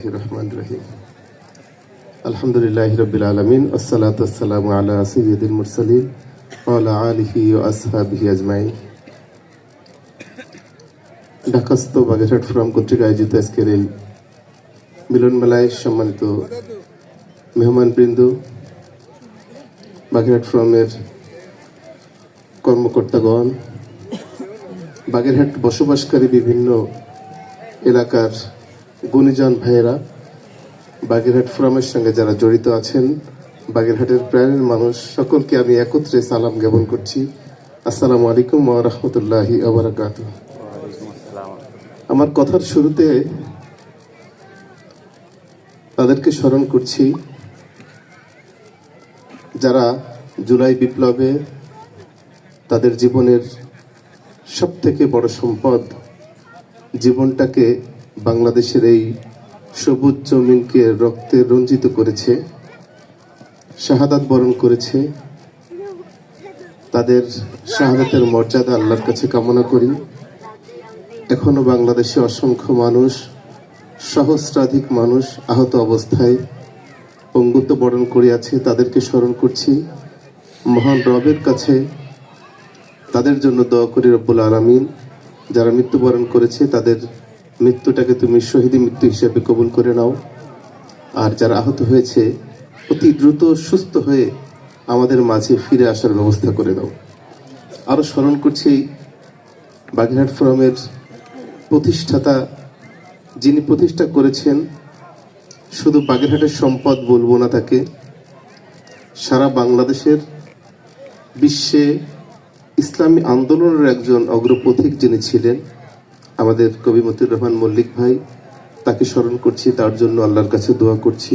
রহিম আলহামদুলিল্লাহি রাব্বিল আলামিন আসসালাতু ওয়াসসালামু আলা সাইয়্যিদিল মুরসালিন ওয়া আলা আলিহি ওয়া আসহাবিহি আজমাইন। ঢাকাস্থ বাগেরহাট ফোরাম কর্তৃক আয়োজিত আজকের এই মিলন মেলায় সম্মানিত মেহমানবৃন্দ, বাগেরহাট ফোরামের কর্মকর্তাগণ, বাগেরহাট বসবাসকারী বিভিন্ন এলাকার গুণীজন ভাইয়েরা, বাগেরহাট ফোরামের সঙ্গে যারা জড়িত আছেন, বাগেরহাটের প্রাণের মানুষ সকলকে আমি একত্রে সালাম জ্ঞাপন করছি। আসসালামু আলাইকুম ওয়া রাহমাতুল্লাহি ওয়া বারাকাতুহু। আমার কথার শুরুতে তাদেরকে স্মরণ করছি যারা জুলাই বিপ্লবে তাদের জীবনের সবথেকে বড় সম্পদ জীবনটাকে বাংলাদেশের এই সবুজ জমিনকে রক্তে রঞ্জিত করেছে, শাহাদাত বরণ করেছে। তাদের শাহাদাতের মর্যাদা আল্লাহর কাছে কামনা করি। এখনো বাংলাদেশে অসংখ্য মানুষ, সহস্রাধিক মানুষ আহত অবস্থায় পঙ্গুত্ব বরণ করে আছে, তাদেরকে স্মরণ করছি। মহান রবের কাছে তাদের জন্য দোয়া করি, রব্বুল আলামিন যারা মৃত্যুবরণ করেছে তাদের মৃত্যুটাকে তুমি শহীদি মৃত্যু হিসেবে কবুল করে নাও। আর যারা আহত হয়েছে অতি দ্রুত সুস্থ হয়ে আমাদের মাঝে ফিরে আসার ব্যবস্থা করে দাও। আরও স্মরণ করছি বাগেরহাট ফোরামের প্রতিষ্ঠাতা, যিনি প্রতিষ্ঠা করেছেন, শুধু বাগেরহাটের সম্পদ বলবো না তাকে, সারা বাংলাদেশের বিশ্বে ইসলামী আন্দোলনের একজন অগ্রপথিক যিনি ছিলেন, আমাদের কবি মতিউর রহমান মল্লিক ভাই, তাকে স্মরণ করছি, তার জন্য আল্লাহর কাছে দোয়া করছি।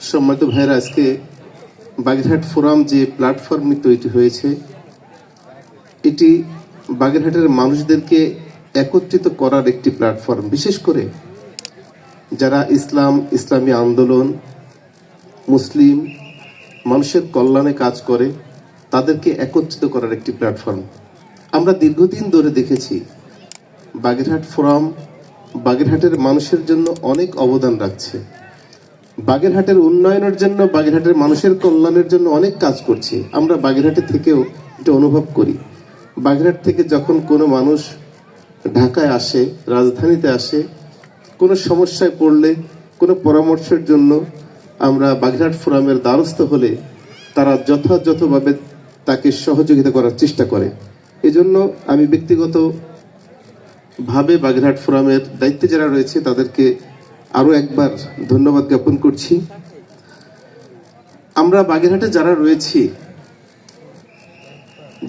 সম্মানিত ভাইরা, আজকে বাগেরহাট ফোরাম যে প্ল্যাটফর্মে তৈরি হয়েছে, এটি বাগেরহাটের মানুষদেরকে একত্রিত করার একটি প্ল্যাটফর্ম। বিশেষ করে যারা ইসলামী আন্দোলন, মুসলিম মানুষের কল্যাণে কাজ করে, তাদেরকে একত্রিত করার একটি প্ল্যাটফর্ম। আমরা দীর্ঘদিন ধরে দেখেছি বাগেরহাট ফোরাম বাগেরহাটের মানুষের জন্য অনেক অবদান রাখছে, বাগেরহাটের উন্নয়নের জন্য, বাগেরহাটের মানুষের কল্যাণের জন্য অনেক কাজ করছে। আমরা বাগেরহাটে থেকেও এটা অনুভব করি। বাগেরহাট থেকে যখন কোনো মানুষ ঢাকায় আসে, রাজধানীতে আসে, কোনো সমস্যায় পড়লে, কোনো পরামর্শের জন্য আমরা বাগেরহাট ফোরামের দ্বারস্থ হলে তারা যথাযথভাবে তাকে সহযোগিতা করার চেষ্টা করে। এজন্য আমি ব্যক্তিগতভাবে বাগেরহাট ফোরামের দায়িত্বে যারা রয়েছে তাদেরকে আরও একবার ধন্যবাদ জ্ঞাপন করছি। আমরা বাগেরহাটে যারা রয়েছি,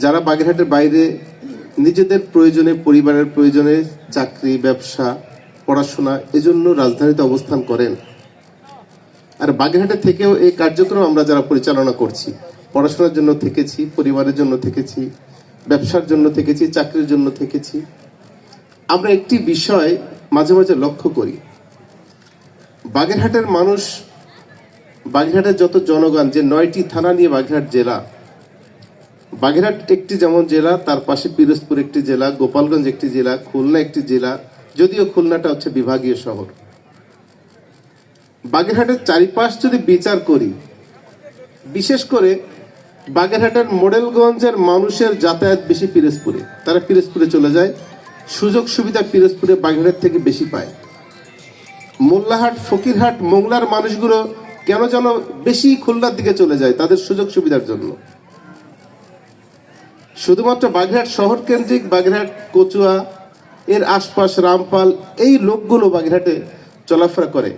যারা বাগেরহাটের বাইরে নিজেদের প্রয়োজনে, পরিবারের প্রয়োজনে, চাকরি, ব্যবসা, পড়াশোনা, এজন্য রাজধানীতে অবস্থান করেন, আর বাগেরহাটে থেকেও এই কার্যক্রম আমরা যারা পরিচালনা করছি, পড়াশোনার জন্য থেকেছি, পরিবারের জন্য থেকেছি, ব্যবসার জন্য থেকেছি, চাকরির জন্য থেকেছি, আমরা একটি বিষয় মাঝে মাঝে লক্ষ্য করি। বাগেরহাটের মানুষ, বাগেরহাটের যত জনগণ, যে 9টি থানা নিয়ে বাগেরহাট জেলা, বাগেরহাট একটি যেমন জেলা, তার পাশে পিরোজপুর একটি জেলা, গোপালগঞ্জ একটি জেলা, খুলনা একটি জেলা, যদিও খুলনাটা হচ্ছে বিভাগীয় শহর। বাগেরহাটের চারিপাশ যদি বিচার করি, বিশেষ করে বাগেরহাটের মডেলগঞ্জের মানুষের যাতায়াত বেশি পিরোজপুরে, তারা পিরোজপুরে চলে যায়, সুযোগ সুবিধা পিরোজপুরে বাগেরহাট থেকে বেশি পায়। মোল্লাহাট, ফকিরহাট, মোংলার মানুষগুলো কেন যেন বেশি খুলনার দিকে চলে যায় তাদের সুযোগ সুবিধার জন্য। শুধুমাত্র বাগেরহাট শহর কেন্দ্রিক, বাগেরহাট, কচুয়া, এর আশপাশ, রামপাল, এই লোকগুলো বাগেরহাটে চলাফেরা করে।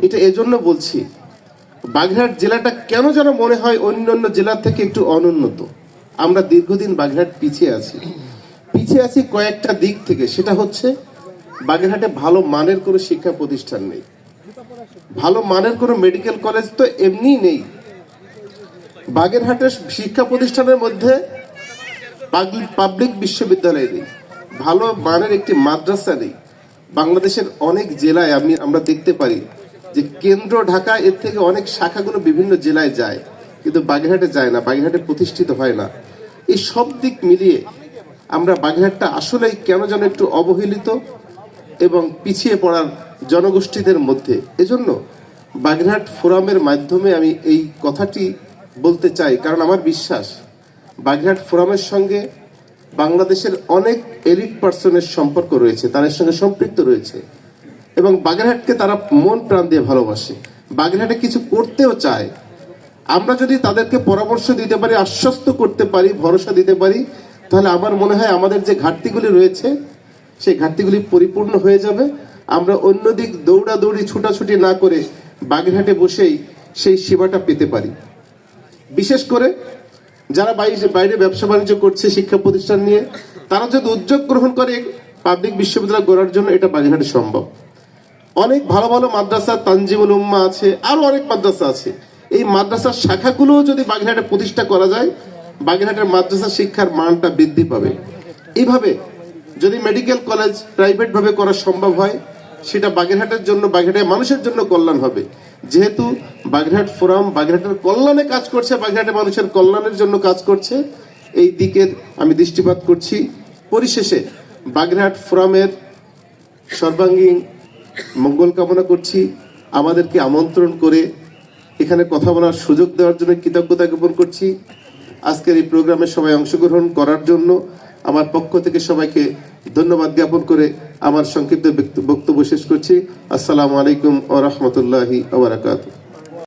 এটা এজন্য বলছি, বাগেরহাট জেলাটা কেন যেন মনে হয় অন্যান্য জেলা থেকে একটু অনুন্নত। আমরা দীর্ঘদিন বাগেরহাট পিছিয়ে আছি কয়েকটা দিক থেকে। সেটা হচ্ছে বাগেরহাটে ভালো মানের কোনো শিক্ষা প্রতিষ্ঠান নেই, ভালো মানের কোনো মেডিকেল কলেজ তো এমনি নেই। বাগেরহাটের শিক্ষা প্রতিষ্ঠানের মধ্যে পাবলিক বিশ্ববিদ্যালয় নেই, ভালো মানের একটি মাদ্রাসা নেই। বাংলাদেশের অনেক জেলায় আমরা দেখতে পারি যে কেন্দ্র ঢাকা, এর থেকে অনেক শাখাগুলো বিভিন্ন জেলায় যায়, কিন্তু বাগেরহাটে যায় না, বাগেরহাটে প্রতিষ্ঠিত হয় না। এই সব দিক মিলিয়ে আমরা বাগেরহাটটা আসলেই কেন যেন একটু অবহেলিত, এবং পিছিয়ে পড়ার জনগোষ্ঠীদের মধ্যে। এজন্য বাগেরহাট ফোরামের মাধ্যমে আমি এই কথাটি বলতে চাই, কারণ আমার বিশ্বাস বাগেরহাট ফোরামের সঙ্গে বাংলাদেশের অনেক এলিট পার্সনের সম্পর্ক রয়েছে, তাদের সঙ্গে সম্পৃক্ত রয়েছে এবং বাগেরহাটকে তারা মন প্রাণ দিয়ে ভালোবাসে, বাগেরহাটে কিছু করতেও চায়। আমরা যদি তাদেরকে পরামর্শ দিতে পারি, আশ্বস্ত করতে পারি, ভরসা দিতে পারি, তাহলে আমার মনে হয় আমাদের যে ঘাটতিগুলি রয়েছে সেই ঘাটতিগুলি পরিপূর্ণ হয়ে যাবে। আমরা অন্যদিক দৌড়াদৌড়ি ছুটাছুটি না করে বাগেরহাটে বসেই সেই সেবাটা পেতে পারি। বিশেষ করে যারা বাইরে ব্যবসা বাণিজ্য করছে শিক্ষা প্রতিষ্ঠান নিয়ে, তারা যদি উদ্যোগ গ্রহণ করে পাবলিক বিশ্ববিদ্যালয় গড়ার জন্য, এটা বাগেরহাটে সম্ভব। অনেক ভালো ভালো মাদ্রাসা, তানজিমুল উম্মাহ আছে, আরো অনেক মাদ্রাসা আছে। এই মাদ্রাসার শাখাগুলোও যদি বাগেরহাটে প্রতিষ্ঠা করা যায়, বাগেরহাটের মাদ্রাসা শিক্ষার মানটা বৃদ্ধি পাবে। এইভাবে যদি মেডিকেল কলেজ প্রাইভেট ভাবে করা সম্ভব হয়, সেটা বাগেরহাটের জন্য, বাগেরহাটের মানুষের জন্য কল্যাণ হবে। যেহেতু বাগেরহাট ফোরাম বাগেরহাটের কল্যাণে কাজ করছে, বাগেরহাটের মানুষের কল্যাণের জন্য কাজ করছে, এই দিকের আমি দৃষ্টিপাত করছি। পরিশেষে বাগেরহাট ফোরামের সর্বাঙ্গীন মঙ্গল কামনা করছি। আমাদেরকে আমন্ত্রণ করে এখানে কথা বলার সুযোগ দেওয়ার জন্য কৃতজ্ঞতা জ্ঞাপন করছি। আজকের এই প্রোগ্রামে সবাই অংশগ্রহণ করার জন্য আমার পক্ষ থেকে সবাইকে ধন্যবাদ জ্ঞাপন করে আমার সংক্ষিপ্ত বক্তব্য শেষ করছি। আসসালামু আলাইকুম ওয়া রাহমাতুল্লাহি ওয়া বারাকাতুহু।